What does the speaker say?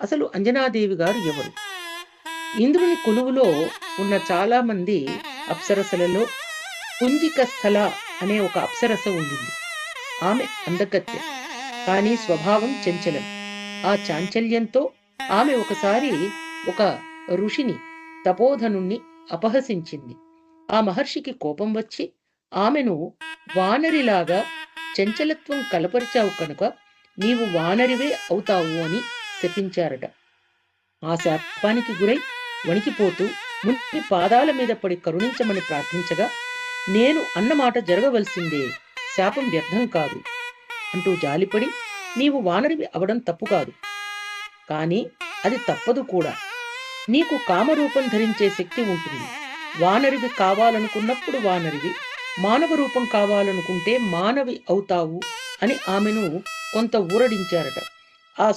అసలు అంజనాదేవి గారు ఎవరు? ఇంద్రుని కొలువులో ఉన్న చాలామంది అప్సరసలలో పుంజిక స్థల అనే ఒక అప్సరస ఉండింది. ఆమె అందగత్తె. కానీ స్వభావం చంచలం. ఆ చాంచల్యంతో ఆమె ఒకసారి ఒక ఋషిని, తపోధనుణ్ణి అపహసించింది. ఆ మహర్షికి కోపం వచ్చి ఆమెను వానరిలాగా చంచలత్వం కలపరిచావు కనుక నీవు వానరివే అవుతావు అని శపించారట. ఆ శాపానికి గురై వణికిపోతూ ముని పాదాల మీద పడి కరుణించమని ప్రార్థించగా, నేను అన్నమాట జరగవలసిందే, శాపం వ్యర్థం కాదు అంటూ జాలిపడి, నీవు వానరివి అవడం తప్పు కాదు, కానీ అది తప్పదు కూడా. నీకు కామరూపం ధరించే శక్తి ఉంటుంది. వానరివి కావాలనుకున్నప్పుడు వానరివి, మానవ రూపం కావాలనుకుంటే మానవి అవుతావు అని ఆమెను కొంత ఊరడించారట. ఆ